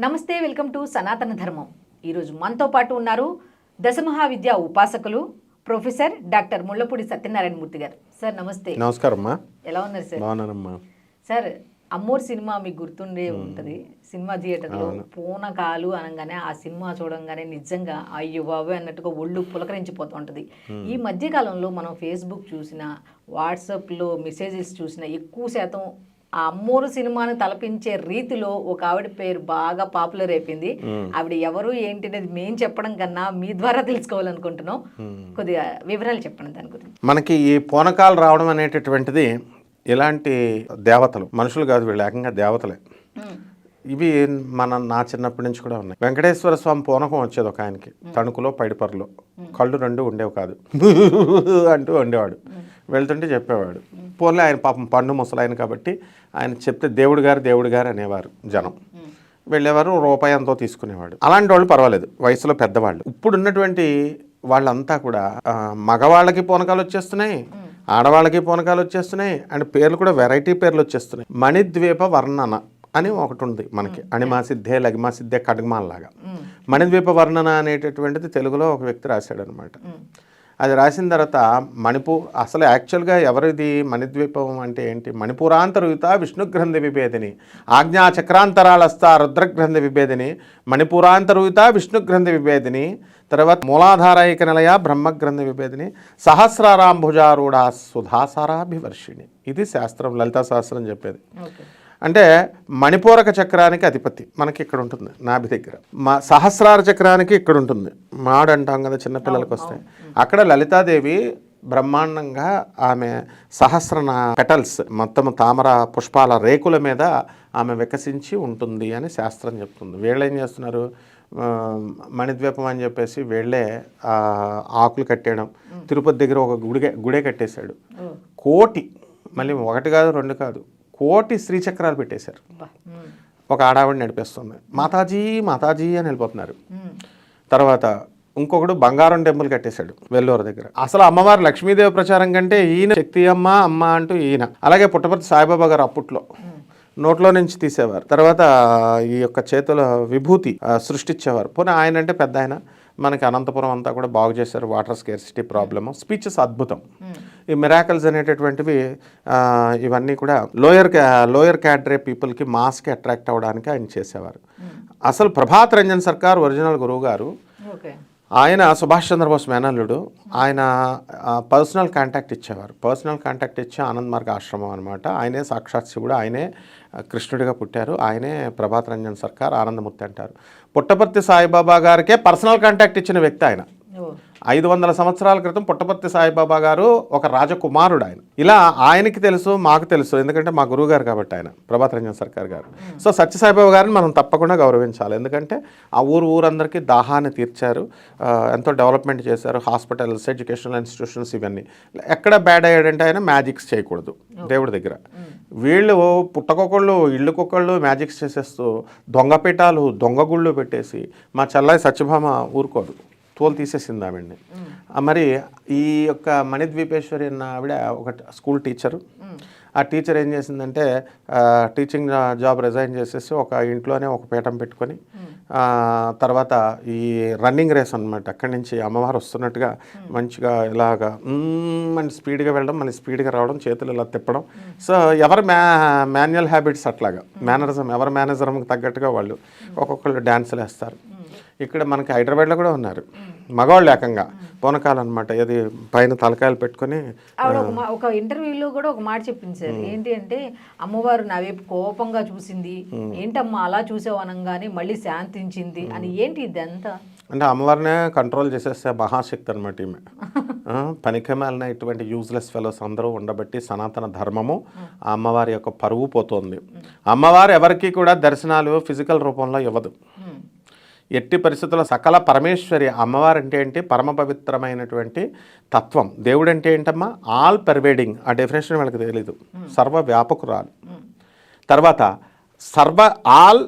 నమస్తే, welcome to సనాతన ధర్మం. ఈరోజు మనతో పాటు ఉన్నారు దశమహావిద్యా ఉపాసకులు ప్రొఫెసర్ డాక్టర్ ముళ్ళపూడి సత్యనారాయణ మూర్తి గారు. సార్ నమస్తే. నమస్కారం అమ్మా. ఎలా ఉన్నారు సార్? బాగున్నానమ్మా. సార్, అమ్మోరు సినిమా మీకు గుర్తుండే ఉంటుంది. సినిమా థియేటర్లో పూనకాలు అనగానే ఆ సినిమా చూడంగానే నిజంగా అయ్యో బాబు అన్నట్టుగా ఒళ్ళు పులకరించిపోతూ ఉంటుంది. ఈ మధ్యకాలంలో మనం ఫేస్బుక్ చూసినా, వాట్సాప్లో మెసేజెస్ చూసినా ఎక్కువ శాతం ఆ అమ్మోరు సినిమాను తలపించే రీతిలో ఒక ఆవిడ పేరు బాగా పాపులర్ అయిపోయింది. ఆవిడ ఎవరు ఏంటి అనేది మేము చెప్పడం కన్నా మీ ద్వారా తెలుసుకోవాలనుకుంటున్నాం. కొద్దిగా వివరాలు చెప్పండి దాని గురించి. మనకి ఈ పూనకాలు రావడం అనేటటువంటిది ఇలాంటి దేవతలు, మనుషులు కాదు, వీళ్ళు ఏకంగా దేవతలే. ఇవి నా చిన్నప్పటి నుంచి కూడా ఉన్నాయి. వెంకటేశ్వర స్వామి పూనకం వచ్చేది ఒక ఆయనకి, తణుకులో పైడిపర్లో. కళ్ళు రెండు ఉండేవి కాదు, అంటూ ఉండేవాడు. వెళ్తుంటే చెప్పేవాడు. పోన్లే, ఆయన పాపం పండు ముసలాయన కాబట్టి ఆయన చెప్తే దేవుడు గారు అనేవారు జనం. వెళ్ళేవారు, రూపాయి ఎంతో తీసుకునేవాడు. అలాంటి వాళ్ళు పర్వాలేదు, వయసులో పెద్దవాళ్ళు. ఇప్పుడు ఉన్నటువంటి వాళ్ళంతా కూడా మగవాళ్ళకి పూనకాలు వచ్చేస్తున్నాయి, ఆడవాళ్ళకి పూనకాలు వచ్చేస్తున్నాయి, అండ్ పేర్లు కూడా వెరైటీ పేర్లు వచ్చేస్తున్నాయి. మణిద్వీప వర్ణన అని ఒకటి ఉంది మనకి, అణిమాసిద్ధే లగిమాసిద్ధే ఖడ్గమాల్లాగా. మణిద్వీప వర్ణన అనేటటువంటిది తెలుగులో ఒక వ్యక్తి రాశాడు అనమాట. అది రాసిన తర్వాత అసలు యాక్చువల్గా ఎవరిది మణిద్వీపం అంటే ఏంటి? మణిపూరాంతరయుత విష్ణుగ్రంథి విభేదిని, ఆజ్ఞా చక్రాంతరాళస్థ రుద్రగ్రంథి విభేదిని, మణిపూరాంతరయుత విష్ణుగ్రంథి విభేదిని, తర్వాత మూలాధారైక నిలయ బ్రహ్మగ్రంథి విభేదిని, సహస్రారాంభుజారూఢ సుధాసారాభివర్షిణి. ఇది శాస్త్రం, లలితా శాస్త్రం చెప్పేది. అంటే మణిపూరక చక్రానికి అధిపతి మనకి ఇక్కడ ఉంటుంది, నాభి దగ్గర. సహస్రార చక్రానికి ఇక్కడ ఉంటుంది, మాడు అంటాం కదా చిన్నపిల్లలకు వస్తాయి. అక్కడ లలితాదేవి బ్రహ్మాండంగా ఆమె సహస్రన పెటల్స్, మొత్తం తామర పుష్పాల రేకుల మీద ఆమె వికసించి ఉంటుంది అని శాస్త్రం చెప్తుంది. వీళ్ళు ఏం చేస్తున్నారు, మణిద్వీపం అని చెప్పేసి వీళ్ళే ఆకులు కట్టేయడం. తిరుపతి దగ్గర ఒక గుడే కట్టేశాడు. కోటి, మళ్ళీ ఒకటి కాదు రెండు కాదు, కోటి శ్రీచక్రాలు పెట్టేశారు. ఒక ఆడావిడ నడిపేస్తుంది, మాతాజీ అని వెళ్ళిపోతున్నారు. తర్వాత ఇంకొకడు బంగారం టెంపుల్ కట్టేశాడు వెల్లూరు దగ్గర. అసలు అమ్మవారు లక్ష్మీదేవి ప్రచారం కంటే ఈయన శక్తి అమ్మ అంటూ ఈయన. అలాగే పుట్టపర్తి సాయిబాబా గారు అప్పట్లో నోట్లో నుంచి తీసేవారు. తర్వాత ఈ యొక్క చేతుల విభూతి సృష్టించేవారు. పోనీ ఆయన అంటే పెద్ద ఆయన. మనకి అనంతపురం అంతా కూడా బాగు చేశారు, వాటర్ స్కేర్సిటీ ప్రాబ్లము. స్పీచెస్ అద్భుతం. ఈ మిరాకల్స్ అనేటటువంటివి ఇవన్నీ కూడా లోయర్ క్యాడరే పీపుల్కి మాస్కి అట్రాక్ట్ అవ్వడానికి ఆయన చేసేవారు. అసలు ప్రభాత్ రంజన్ సర్కార్ ఒరిజినల్ గురువు గారు, ఆయన సుభాష్ చంద్రబోస్ మేనల్లుడు. ఆయన పర్సనల్ కాంటాక్ట్ ఇచ్చేవారు. పర్సనల్ కాంటాక్ట్ ఇచ్చి ఆనంద్ మార్గ ఆశ్రమం అనమాట. ఆయనే సాక్షాత్ శివుడు, ఆయనే కృష్ణుడిగా పుట్టారు. ఆయనే ప్రభాత్ రంజన్ సర్కార్, ఆనందమూర్తి అంటారు. పుట్టపర్తి సాయిబాబా గారికే పర్సనల్ కాంటాక్ట్ ఇచ్చిన వ్యక్తి ఆయన. 500 సంవత్సరాల క్రితం పుట్టపర్తి సాయిబాబా గారు ఒక రాజకుమారుడు ఆయన. ఇలా ఆయనకి తెలుసు, మాకు తెలుసు, ఎందుకంటే మా గురువు గారు కాబట్టి ఆయన, ప్రభాత్ రంజన్ సర్కార్ గారు. సో సత్యసాయిబాబా గారిని మనం తప్పకుండా గౌరవించాలి. ఎందుకంటే ఆ ఊరందరికీ దాహాన్ని తీర్చారు, ఎంతో డెవలప్మెంట్ చేశారు, హాస్పిటల్స్, ఎడ్యుకేషనల్ ఇన్స్టిట్యూషన్స్, ఇవన్నీ. ఎక్కడ బ్యాడ్ అయ్యాడంటే ఆయన మ్యాజిక్స్ చేయకూడదు దేవుడి దగ్గర. వీళ్ళు పుట్టకొకళ్ళు ఇళ్ళకొకళ్ళు మ్యాజిక్స్ చేసేస్తూ దొంగపీఠాలు, దొంగ గుళ్ళు పెట్టేసి, మా చెల్లాయి సత్యభామ ఊరుకోదు, తోలు తీసేసింది ఆవిడ్ని. మరి ఈ యొక్క మణిద్వీపేశ్వరి అన్న ఆవిడ ఒక స్కూల్ టీచరు. ఆ టీచర్ ఏం చేసిందంటే టీచింగ్ జాబ్ రిజైన్ చేసేసి ఒక ఇంట్లోనే ఒక పీఠం పెట్టుకొని, తర్వాత ఈ రన్నింగ్ రేస్ అనమాట. అక్కడి నుంచి అమ్మవారు వస్తున్నట్టుగా మంచిగా ఇలాగా మళ్ళీ స్పీడ్గా వెళ్ళడం, మళ్ళీ స్పీడ్గా రావడం, చేతులు ఇలా తిప్పడం. సో ఎవరి మాన్యువల్ హ్యాబిట్స్ అట్లాగా, మేనరిజం, ఎవరి మేనరిజంకి తగ్గట్టుగా వాళ్ళు ఒక్కొక్కళ్ళు డ్యాన్సులు వేస్తారు. ఇక్కడ మనకి హైదరాబాద్లో కూడా ఉన్నారు మగవాళ్ళు ఏకంగా పూనకాలు అనమాట. ఇది పైన తలకాయలు పెట్టుకొని. ఒక ఇంటర్వ్యూలో కూడా ఒక మాట చెప్పింది సార్, ఏంటి అంటే అమ్మవారు నా వైపు కోపంగా చూసింది, ఏంటమ్మా అలా చూసావు అనగానే మళ్ళీ శాంతించింది అని. ఏంటి ఇదంతా అంటే అమ్మవారినే కంట్రోల్ చేసేస్తే మహాశక్తి అనమాట ఈమె. పనికిమాలిన ఇటువంటి యూజ్లెస్ ఫెలోస్ అందరూ ఉండబట్టి సనాతన ధర్మము, ఆ అమ్మవారి యొక్క పరువు పోతుంది. అమ్మవారు ఎవరికి కూడా దర్శనాలు ఫిజికల్ రూపంలో ఇవ్వదు. ఎట్టి పరిస్థితుల్లో సకల పరమేశ్వరి అమ్మవారు అంటే ఏంటి? పరమ పవిత్రమైనటువంటి తత్వం. దేవుడు అంటే ఏంటమ్మా? All pervading. ఆ డెఫినేషన్ వాళ్ళకి తెలీదు. సర్వ వ్యాపకురాలు. తర్వాత ఆల్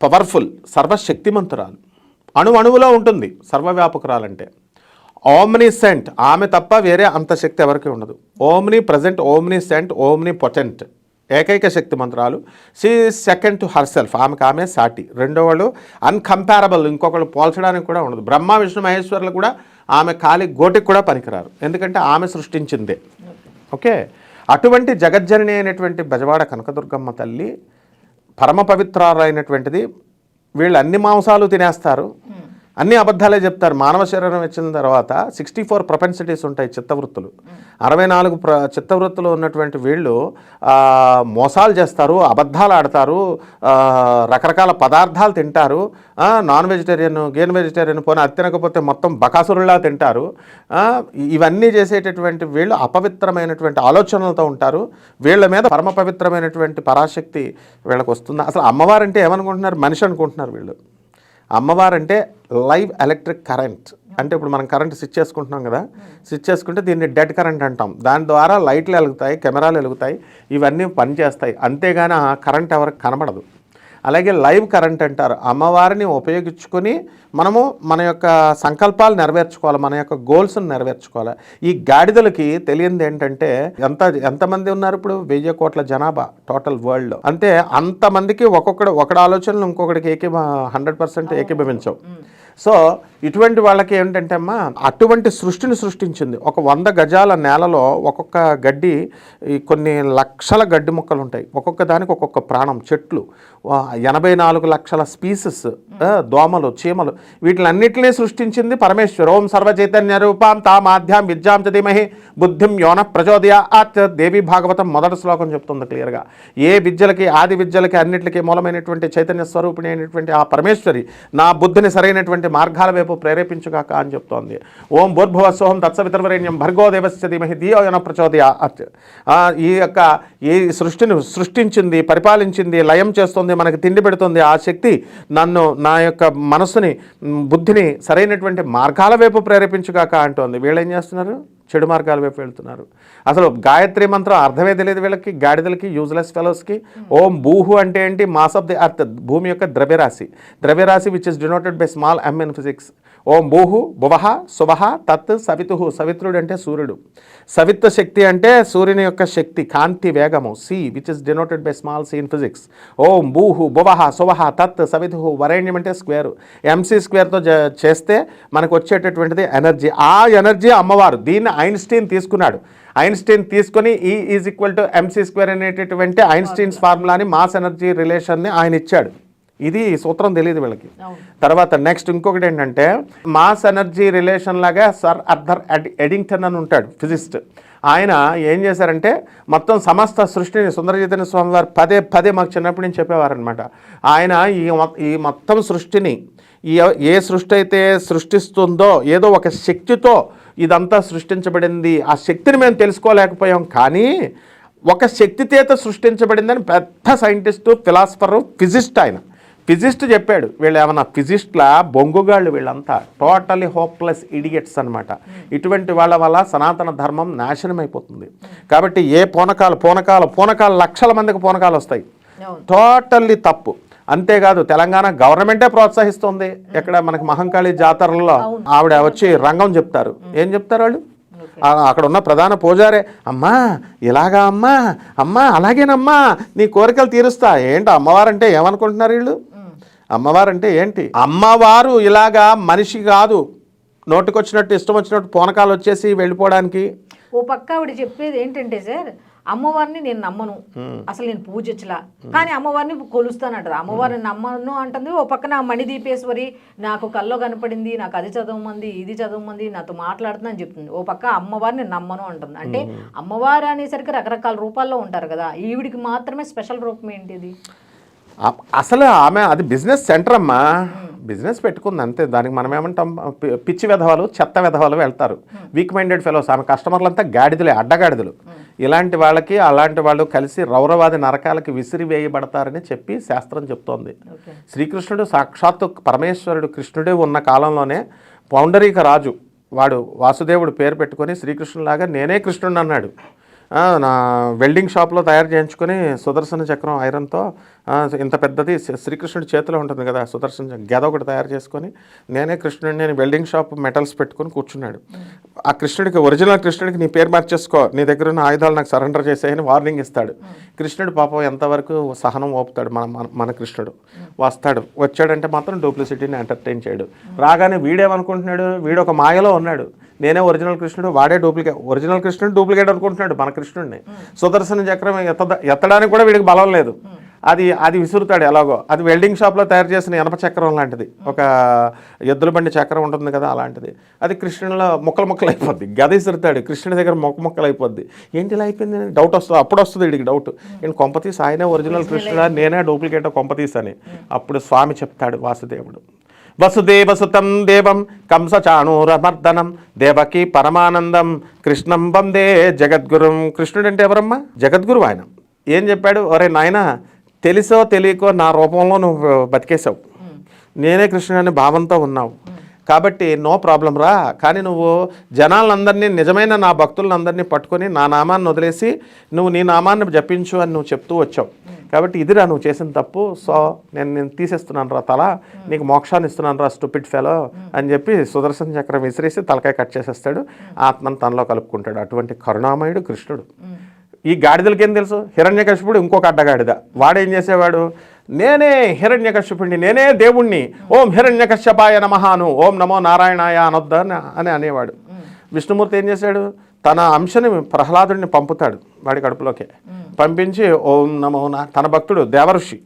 పవర్ఫుల్, సర్వశక్తిమంతురాలు. అణువులో ఉంటుంది సర్వవ్యాపకురాలంటే. ఓమ్నిసెంట్, ఆమె తప్ప వేరే అంత శక్తి ఎవరికి ఉండదు. Omnipresent, omniscient, omnipotent. ఏకైక శక్తిమంతురాలు. She second to herself, ఆమె సాటి. రెండో వాళ్ళు అన్కంపారబుల్, ఇంకొకళ్ళు పోల్చడానికి కూడా ఉండదు. బ్రహ్మ విష్ణు మహేశ్వరులు కూడా ఆమె కాలి గోటికి కూడా పనికిరారు, ఎందుకంటే ఆమె సృష్టించిందే. ఓకే, అటువంటి జగజ్జనని అయినటువంటి బెజవాడ కనకదుర్గమ్మ తల్లి పరమ పవిత్రాలైనటువంటిది. వీళ్ళు అన్ని మాంసాలు తినేస్తారు, అన్ని అబద్ధాలే చెప్తారు. మానవ శరీరం వచ్చిన తర్వాత 64 ప్రొపెన్సిటీస్ ఉంటాయి, చిత్తవృత్తులు. 64 చిత్తవృత్తులు ఉన్నటువంటి వీళ్ళు మోసాలు చేస్తారు, అబద్ధాలు ఆడతారు, రకరకాల పదార్థాలు తింటారు. నాన్ వెజిటేరియన్, గేన్ వెజిటేరియన్, పోనీ అది తినకపోతే మొత్తం బకాసురులా తింటారు. ఇవన్నీ చేసేటటువంటి వీళ్ళు అపవిత్రమైనటువంటి ఆలోచనలతో ఉంటారు. వీళ్ళ మీద పరమ పవిత్రమైనటువంటి పరాశక్తి వీళ్ళకి వస్తుంది. అసలు అమ్మవారంటే ఏమనుకుంటున్నారు? మనిషి అనుకుంటున్నారు వీళ్ళు. అమ్మవారంటే లైవ్ ఎలక్ట్రిక్ కరెంట్. అంటే ఇప్పుడు మనం కరెంట్ స్విచ్ చేసుకుంటున్నాం కదా, స్విచ్ చేసుకుంటే దీన్ని డెడ్ కరెంట్ అంటాం. దాని ద్వారా లైట్లు వెలుగుతాయి, కెమెరాలు వెలుగుతాయి, ఇవన్నీ పనిచేస్తాయి. అంతేగాని ఆ కరెంట్ ఎవరికి కనబడదు. అలాగే లైవ్ కరెంట్ అంటారు. అమ్మవారిని ఉపయోగించుకొని మనము మన యొక్క సంకల్పాలు నెరవేర్చుకోవాలి, మన యొక్క గోల్స్ని నెరవేర్చుకోవాలి. ఈ గాడిదలకి తెలియంది ఏంటంటే ఎంతమంది ఉన్నారు ఇప్పుడు? 1000 కోట్ల జనాభా టోటల్ వరల్డ్లో. అంతే, అంతమందికి ఒకటి ఆలోచనలు ఇంకొకటికి 100% ఏకీభవించవు. సో ఇటువంటి వాళ్ళకి ఏంటంటే అమ్మా, అటువంటి సృష్టిని సృష్టించింది. ఒక 100 గజాల నేలలో ఒక్కొక్క గడ్డి, కొన్ని లక్షల గడ్డి మొక్కలు ఉంటాయి, ఒక్కొక్క దానికి ఒక్కొక్క ప్రాణం. చెట్లు 84 లక్షల స్పీసెస్, దోమలు, చీమలు, వీటిలన్నిటినీ సృష్టించింది పరమేశ్వర. ఓం సర్వ చైతన్య రూపాం తామాధ్యాం విద్యాం చ ధీమహి బుద్ధిం యోన ప్రచోదయాత్. దేవి భాగవతం మొదటి శ్లోకం చెప్తుంది క్లియర్గా. ఏ విద్యలకి, ఆది విద్యలకి, అన్నిటికీ మూలమైనటువంటి చైతన్య స్వరూపిణి అయినటువంటి ఆ పరమేశ్వరి నా బుద్ధిని సరైనటువంటి మార్గాల వైపు ప్రేరేపించుగాక అని చెప్తోంది. ఓం భూర్భువస్సోహం తత్సవితుర్వరేణ్యం భర్గో దేవస్య ధీమహి ధియో యోన ప్రచోదయాత్. ఈ సృష్టిని సృష్టించింది, పరిపాలించింది, లయం చేస్తుంది, మనకి తిండి పెడుతుంది ఆ శక్తి నన్ను, నా యొక్క మనసుని, బుద్ధిని సరైనటువంటి మార్గాల వైపు ప్రేరేపించుగాక అంటోంది. వీళ్ళు ఏం చేస్తున్నారు? చెడు మార్గాల వైపు వెళ్తున్నారు. అసలు గాయత్రి మంత్రం అర్థమే తెలియదు వీళ్ళకి, గాడిదలకి, యూజ్లెస్ ఫెలోస్కి. ఓం భూహు అంటే ఏంటి? మాస్ ఆఫ్ ది అర్త్, భూమి యొక్క ద్రవ్యరాశి which is denoted by small m in physics. ఓం భూహు భువః సువః తత్ సవితుః. సవిత్రుడు అంటే సూర్యుడు. సవిత్వ శక్తి అంటే సూర్యుని యొక్క శక్తి, కాంతి వేగము. C which is denoted by small C in physics. ఓం భూహు భువః సువః తత్ సవితుః. వరేణ్యం అంటే స్క్వేరు, MC స్క్వేర్తో చేస్తే మనకు వచ్చేటటువంటిది ఎనర్జీ. ఆ ఎనర్జీ అమ్మవారు. దీన్ని ఐన్స్టీన్ తీసుకున్నాడు. ఐన్స్టీన్ తీసుకొని E=mc² అనేటటువంటి ఐన్స్టీన్స్ ఫార్ములాని, మాస్ ఎనర్జీ రిలేషన్ని ఆయన ఇచ్చాడు. ఇది సూత్రం తెలియదు వీళ్ళకి. తర్వాత నెక్స్ట్ ఇంకొకటి ఏంటంటే, మాస్ ఎనర్జీ రిలేషన్ లాగా సర్ ఆర్థర్ ఎడింగ్టన్ అని ఉంటాడు, ఫిజిస్ట్. ఆయన ఏం చేశారంటే మొత్తం సమస్త సృష్టిని, సుందరచైతన్య స్వామి వారు పదే మాకు చిన్నప్పటి నుంచి చెప్పేవారనమాట. ఆయన ఈ మొత్తం సృష్టిని, ఏ సృష్టి అయితే సృష్టిస్తుందో ఏదో ఒక శక్తితో ఇదంతా సృష్టించబడింది. ఆ శక్తిని మేము తెలుసుకోలేకపోయాం, కానీ ఒక శక్తి చేత సృష్టించబడిందని పెద్ద సైంటిస్టు, ఫిలాసఫరు, ఫిజిస్ట్. ఆయన ఫిజిస్ట్ చెప్పాడు. వీళ్ళు ఏమన్నా ఫిజిస్ట్లా? బొంగుగాళ్ళు వీళ్ళంతా. టోటలీ హోప్లెస్ ఇడియట్స్ అనమాట. ఇటువంటి వాళ్ళ వల్ల సనాతన ధర్మం నాశనం అయిపోతుంది. కాబట్టి ఏ పూనకాలు లక్షల మందికి పూనకాలు వస్తాయి. టోటల్లీ తప్పు. అంతేకాదు, తెలంగాణ గవర్నమెంటే ప్రోత్సహిస్తుంది. ఎక్కడ మనకి మహంకాళి జాతరలో ఆవిడ వచ్చి రంగం చెప్తారు. ఏం చెప్తారు వాళ్ళు? అక్కడ ఉన్న ప్రధాన పూజారే, అమ్మా ఇలాగా, అమ్మా అలాగేనమ్మా, నీ కోరికలు తీరుస్తా. ఏంటి అమ్మవారంటే ఏమనుకుంటున్నారు వీళ్ళు? అమ్మవారంటే ఏంటి? అమ్మవారు ఇలాగా మనిషి కాదు, నోటికొచ్చినట్టు ఇష్టం వచ్చినట్టు పూనకాలు వచ్చేసి వెళ్ళిపోవడానికి. ఓ పక్క ఆవిడ చెప్పేది ఏంటంటే, సార్ అమ్మవారిని నేను నమ్మను, అసలు నేను పూజించలా, కానీ అమ్మవారిని కొలుస్తానంటారు. అమ్మవారిని నమ్మను అంటుంది. ఓ పక్కన మణిదీపేశ్వరి నాకు కల్లో కనపడింది, నాకు అది చదవమంది, ఇది చదవమంది, నాతో మాట్లాడుతున్నా అని చెప్తుంది. ఓ పక్క అమ్మవారిని నమ్మను అంటుంది. అంటే అమ్మవారు అనేసరికి రకరకాల రూపాల్లో ఉంటారు కదా, ఈవిడికి మాత్రమే స్పెషల్ రూపం ఏంటిది? అసలు ఆమె అది బిజినెస్ సెంటర్ అమ్మా, బిజినెస్ పెట్టుకుంది అంతే. దానికి మనం ఏమంటాం? పిచ్చి వెధవాలు, చెత్త వెధవాలు వెళ్తారు, వీక్ మైండెడ్ ఫెలోస్. ఆమె కస్టమర్లంతా గాడిదలే, అడ్డగాడిదలు. ఇలాంటి వాళ్ళకి అలాంటి వాళ్ళు కలిసి రౌరవాది నరకాలకి విసిరివేయబడతారని చెప్పి శాస్త్రం చెప్తోంది. శ్రీకృష్ణుడు సాక్షాత్తు పరమేశ్వరుడు, కృష్ణుడే ఉన్న కాలంలోనే పౌండరీక రాజు, వాడు వాసుదేవుడు పేరు పెట్టుకొని శ్రీకృష్ణులాగా నేనే కృష్ణుడు అన్నాడు. నా వెల్డింగ్ షాప్లో తయారు చేయించుకొని సుదర్శన చక్రం ఐరన్తో ఇంత పెద్దది శ్రీకృష్ణుడి చేతిలో ఉంటుంది కదా సుదర్శన గద ఒకటి తయారు చేసుకొని నేనే కృష్ణుడిని నేను వెల్డింగ్ షాప్ మెటల్స్ పెట్టుకొని కూర్చున్నాడు. ఆ కృష్ణుడికి ఒరిజినల్ కృష్ణుడికి నీ పేరు మార్చేసుకో, నీ దగ్గర ఉన్న ఆయుధాలు నాకు సరెండర్ చేసేయని వార్నింగ్ ఇస్తాడు. కృష్ణుడు పాపం ఎంతవరకు సహనం ఓపుతాడు మన కృష్ణుడు. వస్తాడు, వచ్చాడంటే మాత్రం డూప్లిసిటీని ఎంటర్టైన్ చేయడు. రాగానే వీడేమనుకుంటున్నాడు, వీడు ఒక మాయలో ఉన్నాడు, నేనే ఒరిజినల్ కృష్ణుడు వాడే డూప్లికేట్, ఒరిజినల్ కృష్ణుడు డూప్లికేట్ అనుకుంటున్నాడు మన కృష్ణుడిని. సుదర్శన చక్రం ఎత్తడానికి కూడా వీడికి బలం లేదు, అది విసురుతాడు ఎలాగో. అది వెల్డింగ్ షాప్లో తయారు చేసిన ఇనప చక్రం లాంటిది, ఒక ఎద్దుల బండి చక్రం ఉంటుంది కదా అలాంటిది. అది కృష్ణుడిలో ముక్కలు అయిపోద్ది. గద విసురుతాడు, కృష్ణుడి దగ్గర మొక్కలు అయిపోద్ది. ఏంటి ఇలా అయిపోయింది డౌట్ వస్తుంది. అప్పుడు వస్తుంది వీడికి డౌట్, నేను కొంపతీసి ఆయనే ఒరిజినల్ కృష్ణుడా నేనే డూప్లికేట్ కొంపతీసి అని. అప్పుడు స్వామి చెప్తాడు వాసుదేవుడు, వసుదేవసుతం దేవం కంసచాణూరమర్దనం దేవకి పరమానందం కృష్ణం వందే జగద్గురుం. కృష్ణుడు అంటే ఎవరమ్మా? జగద్గురు. ఆయన ఏం చెప్పాడు, ఒరే నాయనా తెలిసో తెలియకో నా రూపంలో నువ్వు బతికేసావు, నేనే కృష్ణుడని భావంతో ఉన్నావు కాబట్టి నో ప్రాబ్లం రా. కానీ నువ్వు జనాలందరినీ నిజమైన నా భక్తులందరినీ పట్టుకొని నా నామాన్ని వదిలేసి నువ్వు నీ నామాన్ని జపించు అని నువ్వు చెప్తూ వచ్చావు కాబట్టి ఇదిరా నువ్వు చేసిన తప్పు. సో నేను తీసేస్తున్నాను రా తల, నీకు మోక్షాన్ని ఇస్తున్నాను రా స్టూపిడ్ ఫెలో అని చెప్పి సుదర్శన చక్రం విసిరేసి తలకాయ కట్ చేసేస్తాడు. ఆత్మను తనలో కలుపుకుంటాడు. అటువంటి కరుణామయుడు కృష్ణుడు. ఈ గాడిదలకి ఏం తెలుసు, హిరణ్యకశిపుడు ఇంకొక అడ్డగాడిద. వాడేం చేసేవాడు, నేనే హిరణ్యకశ్యపుణ్ణి, నేనే దేవుణ్ణి, ఓం హిరణ్యకశ్యపాయ నమహాను ఓం నమో నారాయణాయ అనొద్దా అని అనేవాడు. విష్ణుమూర్తి ఏం చేశాడు, తన అంశని ప్రహ్లాదుడిని పంపుతాడు వాడి కడుపులోకి. పంపించి ఓం నమో తన భక్తుడు దేవర్షి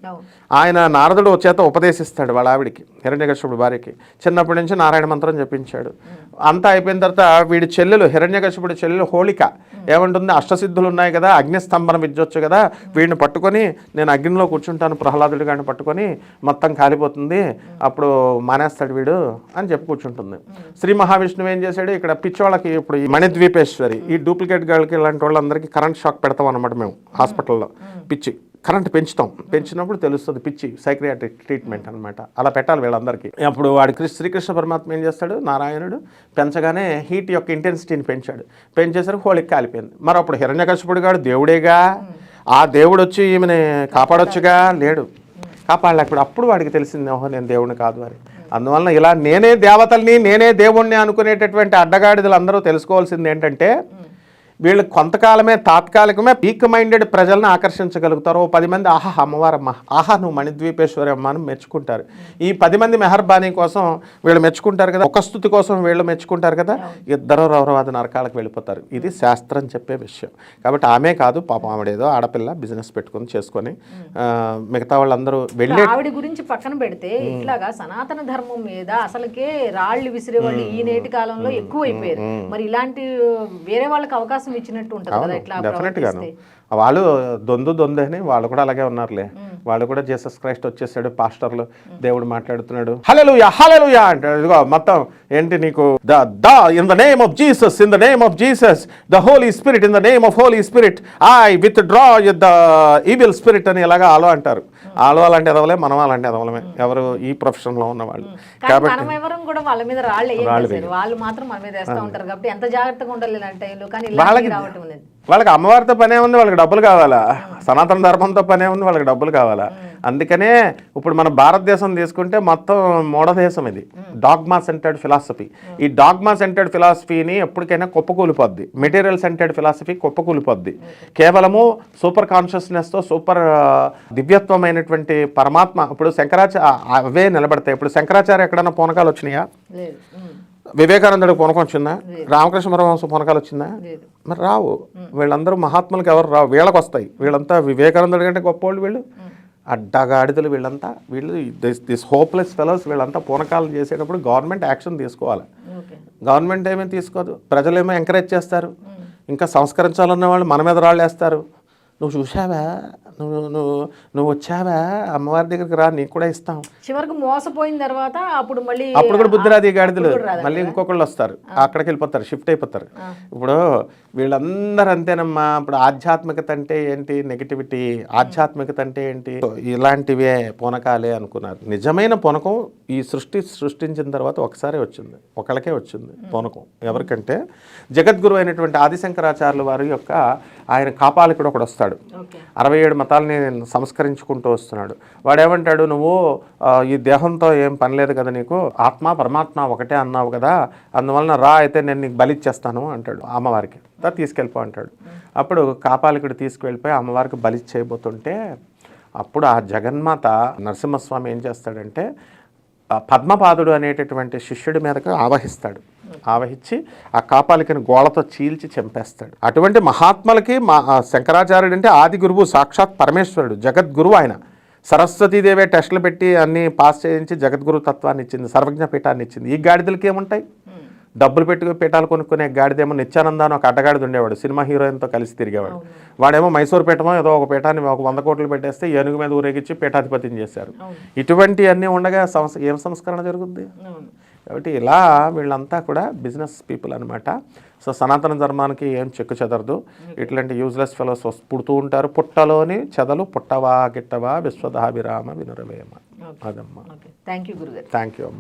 ఆయన నారదుడు చేత ఉపదేశిస్తాడు వాళ్ళ ఆవిడికి, హిరణ్యకశ్యపుడు భార్యకి. చిన్నప్పటి నుంచి నారాయణ మంత్రం చెప్పించాడు. అంతా అయిపోయిన తర్వాత వీడి చెల్లెలు, హిరణ్యకశ్యపుడి చెల్లెలు హోళిక ఏమంటుంది, అష్టసిద్ధులు ఉన్నాయి కదా, అగ్నిస్తంభన విద్యొచ్చు కదా, వీడిని పట్టుకొని నేను అగ్నిలో కూర్చుంటాను ప్రహ్లాదుడి గారిని పట్టుకొని, మొత్తం కాలిపోతుంది, అప్పుడు మానేస్తాడు వీడు అని చెప్పి కూర్చుంటుంది. శ్రీ మహావిష్ణువు ఏం చేశాడు, ఇక్కడ పిచ్చోళ్ళకి ఇప్పుడు ఈ మణిద్వీపేశ్వరి ఈ డూప్లికేట్ గాళ్ళకి ఇలాంటి వాళ్ళందరికీ కరెంట్ షాక్ పెడతాం అన్నమాట మేము హాస్పిటల్లో. పిచ్చి కరెంట్ పెంచినప్పుడు తెలుస్తుంది పిచ్చి, సైక్రియాట్రిక్ ట్రీట్మెంట్ అనమాట. అలా పెట్టాలి వీళ్ళందరికీ. అప్పుడు వాడి శ్రీకృష్ణ పరమాత్మ ఏం చేస్తాడు, నారాయణుడు పెంచగానే హీట్ యొక్క ఇంటెన్సిటీని పెంచేసరికి హోళికి కాలిపోయింది. మరి అప్పుడు హిరణ్యకశిపుడు గాడు దేవుడేగా, ఆ దేవుడు వచ్చి ఈమెని కాపాడొచ్చుగా, లేడు, కాపాడలేకపోయాడు. అప్పుడు వాడికి తెలిసింది ఓహో నేను దేవుడిని కాదు అని. అందువలన ఇలా నేనే దేవతల్ని నేనే దేవుణ్ణి అనుకునేటటువంటి అడ్డగాడిదలు అందరూ తెలుసుకోవాల్సింది ఏంటంటే, వీళ్ళు కొంతకాలమే తాత్కాలికమే పీక్ మైండెడ్ ప్రజలను ఆకర్షించగలుగుతారు. 10 మంది ఆహా అమ్మవారమ్మ, ఆహా నువ్వు మణిద్వీపేశ్వరి అమ్మ అని మెచ్చుకుంటారు. ఈ 10 మంది మెహర్బానీ కోసం వీళ్ళు మెచ్చుకుంటారు కదా, ఒక స్థుతి కోసం వీళ్ళు మెచ్చుకుంటారు కదా, ఇద్దరు రౌరవాద నరకాలకు వెళ్ళిపోతారు. ఇది శాస్త్రం చెప్పే విషయం. కాబట్టి ఆమె కాదు పాపం, ఆవిడేదో ఆడపిల్ల బిజినెస్ పెట్టుకుని చేసుకొని మిగతా వాళ్ళందరూ వెళ్ళి ఆవిడ గురించి పక్కన పెడితే ఇట్లాగా సనాతన ధర్మం మీద అసలుకే రాళ్ళు విసిరేవాళ్ళు ఈ నేటి కాలంలో ఎక్కువ అయిపోయారు. మరి ఇలాంటి వేరే వాళ్ళకి అవకాశం ఇచ్చినట్టు ఉంటుంది కదా ఇట్లా. డెఫినెట్గాను వాళ్ళు దొందు అని వాళ్ళు కూడా అలాగే ఉన్నారులే. వాళ్ళు కూడా జీసస్ క్రైస్ట్ వచ్చేసాడు, పాస్టర్లు దేవుడు మాట్లాడుతున్నాడు హల్లెలూయా హల్లెలూయా అంటాడు. ఇదిగో మొత్తం ఏంటి నీకు in the name of Jesus, in the name of Jesus, the Holy Spirit, in the name of Holy Spirit I withdraw the evil spirit అని ఇలాగా ఆలో అంటారు. ఆలో అలాంటి ఎదవలే, మనం అలాంటి ఎదవలమే ఎవరు ఈ ప్రొఫెషన్ లో ఉన్న వాళ్ళు. కాబట్టి మనం ఎవరం కూడా వాళ్ళ మీద వాళ్ళు మాత్రం మన మీద వేస్తూ ఉంటారు కాబట్టి ఎంత జాగ్రత్తగా ఉండాలి ఇలాంటి టైంలో. కానీ రావటం లేదు. వాళ్ళకి అమ్మవారితో పనే ఉంది, వాళ్ళకి డబ్బులు కావాలా, సనాతన ధర్మంతో పనే ఉంది, వాళ్ళకి డబ్బులు కావాలా. అందుకనే ఇప్పుడు మన భారతదేశం తీసుకుంటే మొత్తం మూఢదేశం ఇది, డాగ్మా సెంటర్డ్ ఫిలాసఫీ. ఈ డాగ్మా సెంటర్డ్ ఫిలాసఫీని ఎప్పటికైనా కుప్పకూలిపోద్ది. మెటీరియల్ సెంటర్డ్ ఫిలాసఫీ కుప్పకూలిపోద్ది. కేవలము సూపర్ కాన్షియస్నెస్తో సూపర్ దివ్యత్వమైనటువంటి పరమాత్మ. ఇప్పుడు అవే నిలబడతాయి. ఇప్పుడు శంకరాచార్య ఎక్కడన్నా పూనకాలు వచ్చినాయా? వివేకానందుడికి పూనకం వచ్చిందా? రామకృష్ణ పరమహంస పూనకాలు వచ్చిందా? మరి రావు. వీళ్ళందరూ మహాత్ములకు ఎవరు రావు, వీళ్ళకి వస్తాయి. వీళ్ళంతా వివేకానందుడి కంటే గొప్పవాళ్ళు, వీళ్ళు అడ్డగాడిదలు, వీళ్ళు దిస్ హోప్లెస్ ఫెలోస్. వీళ్ళంతా పూనకాలు చేసేటప్పుడు గవర్నమెంట్ యాక్షన్ తీసుకోవాలి. గవర్నమెంట్ ఏమీ తీసుకోదు, ప్రజలేమో ఎంకరేజ్ చేస్తారు. ఇంకా సంస్కరించాలన్న వాళ్ళు మన మీద రాళ్ళు వేస్తారు. నువ్వు చూసావా, నువ్వు వచ్చావా, అమ్మవారి దగ్గరికి రా, నీకు కూడా ఇస్తాం. చివరికి మోసపోయిన తర్వాత అప్పుడు మళ్ళీ అప్పుడు కూడా బుద్ధి రాదు ఈ గాడిదలు. అప్పుడు కూడా రాదు మళ్ళీ ఇంకొకళ్ళు వస్తారు, అక్కడికి వెళ్ళిపోతారు, షిఫ్ట్ అయిపోతారు. ఇప్పుడు వీళ్ళందరూ అంతేనమ్మా. ఇప్పుడు ఆధ్యాత్మికత అంటే ఏంటి, నెగిటివిటీ. ఆధ్యాత్మికత అంటే ఏంటి, ఇలాంటివే పూనకాలే అనుకున్నారు. నిజమైన పూనకం ఈ సృష్టించిన తర్వాత ఒకసారి వచ్చింది, ఒకళ్ళకే వచ్చింది పూనకం. ఎవరికంటే జగద్గురు అయినటువంటి ఆదిశంకరాచార్యుల వారి యొక్క ఆయన కాపాలికుడు ఒకడు వస్తాడు. 67 మతాలని సంస్కరించుకుంటూ వస్తున్నాడు. వాడేమంటాడు, నువ్వు ఈ దేహంతో ఏం పని లేదు కదా నీకు, ఆత్మ పరమాత్మ ఒకటే అన్నావు కదా, అందువలన రా, అయితే నేను నీకు బలిచ్చేస్తాను అంటాడు అమ్మవారికి. తీసుకెళ్ళిపో అంటాడు. అప్పుడు కాపాలికుడు తీసుకువెళ్ళిపోయి అమ్మవారికి బలి చేయబోతుంటే అప్పుడు ఆ జగన్మాత నరసింహస్వామి ఏం చేస్తాడంటే పద్మపాదుడు అనేటటువంటి శిష్యుడి మీదకు ఆవహించి ఆ కాపాలికని గోళతో చీల్చి చంపేస్తాడు. అటువంటి మహాత్ములకి శంకరాచార్యుడు అంటే ఆది గురువు, సాక్షాత్ పరమేశ్వరుడు, జగద్గురువు. ఆయన సరస్వతీదేవే టెస్టులు పెట్టి అన్ని పాస్ చేయించి జగద్గురు తత్వాన్ని ఇచ్చింది, సర్వజ్ఞ పీఠాన్ని ఇచ్చింది. ఈ గాడిదలకి ఏముంటాయి, డబ్బులు పెట్టుకుని పీఠాలు కొనుక్కునే గాడిదేమో నిత్యానంద అని ఒక అడ్డగాడిద ఉండేవాడు, సినిమా హీరోయిన్తో కలిసి తిరిగేవాడు. వాడేమో మైసూరు పీఠమో ఏదో ఒక పీఠాన్ని ఒక 100 కోట్లు పెట్టేస్తే ఏనుగు మీద ఊరేగించి పీఠాధిపతిని చేశారు. ఇటువంటి అన్నీ ఉండగా ఏం సంస్కరణ జరుగుద్ది. కాబట్టి ఇలా వీళ్ళంతా కూడా బిజినెస్ పీపుల్ అనమాట. సో సనాతన ధర్మానికి ఏం చెక్కు చెదరదు. ఇట్లాంటి యూజ్లెస్ ఫెలోస్ పుడుతూ ఉంటారు. పుట్టలోని చెదలు పుట్టవా గిట్టవా విశ్వదాభిరామ వినురవేమ. అదమ్మా. థ్యాంక్ యూ గురుగారు. థ్యాంక్ యూ అమ్మా.